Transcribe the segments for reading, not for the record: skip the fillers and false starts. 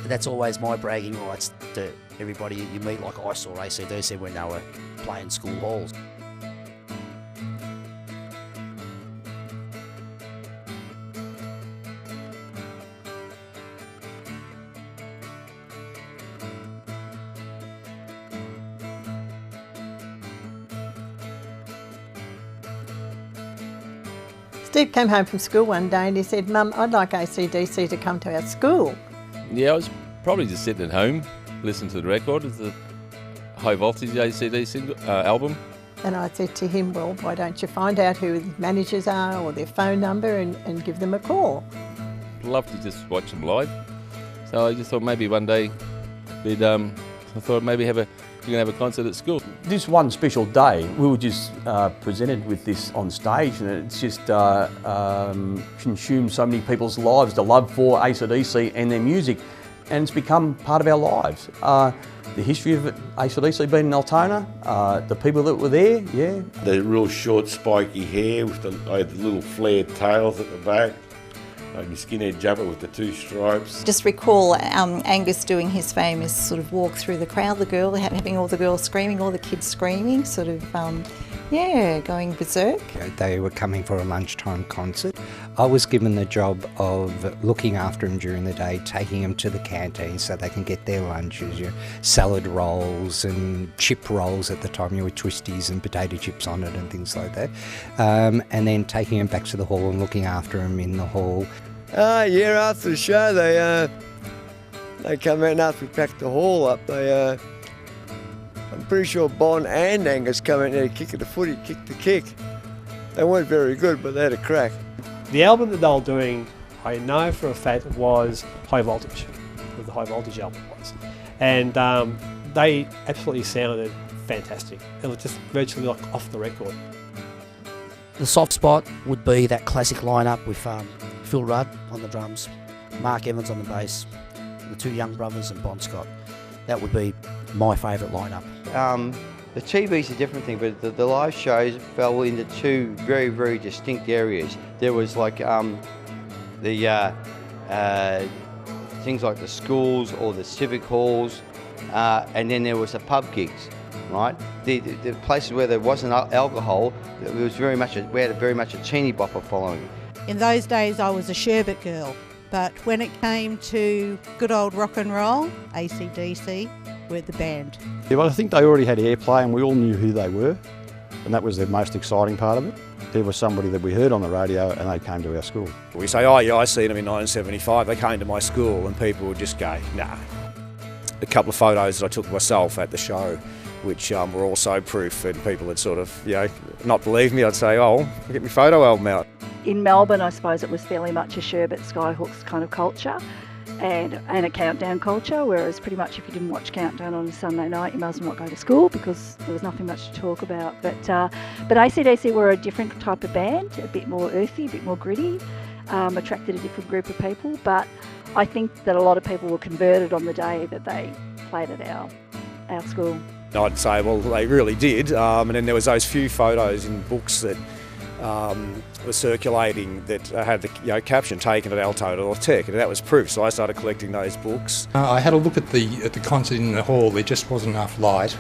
that's always my bragging rights to everybody you meet, like I saw AC/DC when they were playing school halls. Steve came home from school one day and he said, "Mum, I'd like AC/DC to come to our school." Yeah, I was probably just sitting at home, listening to the record. It's the High Voltage AC/DC album. And I said to him, "Well, why don't you find out who the managers are or their phone number and give them a call?" Love to just watch them live. So I just thought maybe one day I thought maybe we can have a concert at school. This one special day, we were just presented with this on stage, and it's just consumed so many people's lives, the love for AC/DC and their music, and it's become part of our lives. The history of AC/DC being in Altona, the people that were there, yeah. The real short spiky hair with the little flared tails at the back. Like your skinhead jumper with the two stripes. Just recall Angus doing his famous sort of walk through the crowd, the girl, having all the girls screaming, all the kids screaming, sort of, going berserk. They were coming for a lunchtime concert. I was given the job of looking after them during the day, taking them to the canteen so they can get their lunches, salad rolls and chip rolls at the time, with twisties and potato chips on it and things like that. And then taking them back to the hall and looking after them in the hall. Yeah, after the show they come out and after we packed the hall up, I'm pretty sure Bon and Angus come out there kicking the footy, kicked the kick. They weren't very good, but they had a crack. The album that they were doing, I know for a fact, was High Voltage, what the High Voltage album was. And they absolutely sounded fantastic. It was just virtually like off the record. The soft spot would be that classic lineup with Phil Rudd on the drums, Mark Evans on the bass, the two young brothers and Bon Scott. That would be my favourite lineup. The TV's a different thing, but the live shows fell into two very, very distinct areas. There was like the things like the schools or the civic halls, and then there was the pub gigs, right? The places where there wasn't alcohol, it was we had very much a teeny bopper following. In those days I was a sherbet girl, but when it came to good old rock and roll, AC/DC were the band. Yeah, well, I think they already had airplay and we all knew who they were, and that was the most exciting part of it. There was somebody that we heard on the radio and they came to our school. We say, oh yeah, I seen them in 1975, they came to my school, and people would just go, nah. A couple of photos that I took myself at the show, which were also proof, and people had sort of, not believe me, I'd say, oh, get my photo album out. In Melbourne, I suppose it was fairly much a sherbet, skyhooks kind of culture and a countdown culture, whereas pretty much if you didn't watch Countdown on a Sunday night, you might as well not go to school because there was nothing much to talk about. But AC/DC were a different type of band, a bit more earthy, a bit more gritty, attracted a different group of people. But I think that a lot of people were converted on the day that they played at our school. I'd say, well, they really did. And then there was those few photos in books that were circulating that had the caption taken at Altona or Tech, and that was proof. So I started collecting those books. I had a look at the concert in the hall. There just wasn't enough light,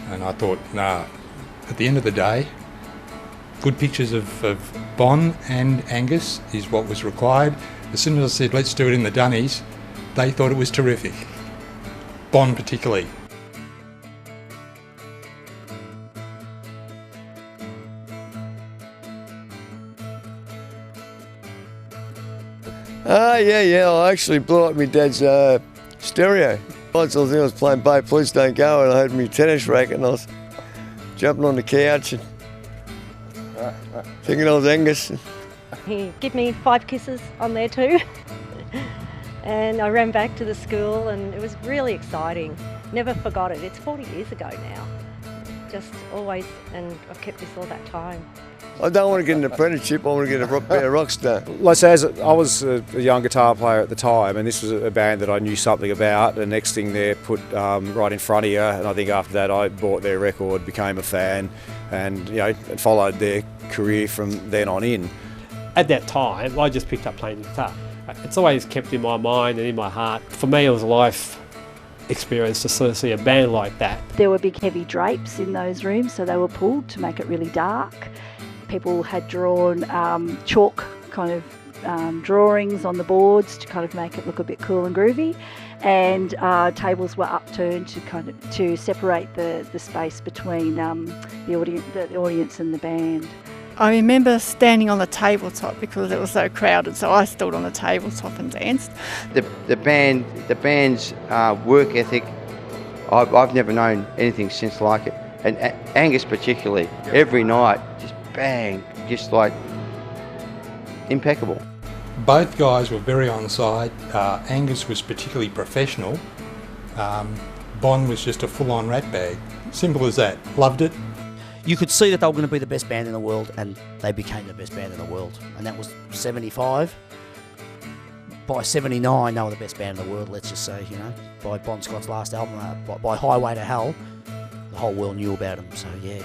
and I thought, nah. At the end of the day, good pictures of Bon and Angus is what was required. As soon as I said, let's do it in the Dunnies, they thought it was terrific. Bon particularly. Yeah, I actually blew up my dad's stereo. I was playing Bay Please Don't Go, and I had my tennis racket and I was jumping on the couch and thinking I was Angus. He gave me 5 kisses on there too. And I ran back to the school and it was really exciting. Never forgot it. It's 40 years ago now. Just always, and I've kept this all that time. I don't want to get an apprenticeship, I want to get a rock star. Like I say, I was a young guitar player at the time, and this was a band that I knew something about. The next thing they're put right in front of you, and I think after that I bought their record, became a fan, and followed their career from then on in. At that time, I just picked up playing the guitar. It's always kept in my mind and in my heart. For me, it was a life experience to sort of see a band like that. There were big heavy drapes in those rooms, so they were pulled to make it really dark. People had drawn chalk kind of drawings on the boards to kind of make it look a bit cool and groovy, and tables were upturned to separate the space between the audience and the band. I remember standing on the tabletop because it was so crowded, so I stood on the tabletop and danced. The band's work ethic, I've never known anything since like it. And Angus particularly, every night, just bang, just like impeccable. Both guys were very on side. Angus was particularly professional. Bon was just a full-on rat bag. Simple as that. Loved it. You could see that they were going to be the best band in the world, and they became the best band in the world. And that was 75. By 79, they were the best band in the world, let's just say, you know. By Bon Scott's last album, by Highway to Hell, the whole world knew about them. So, yeah,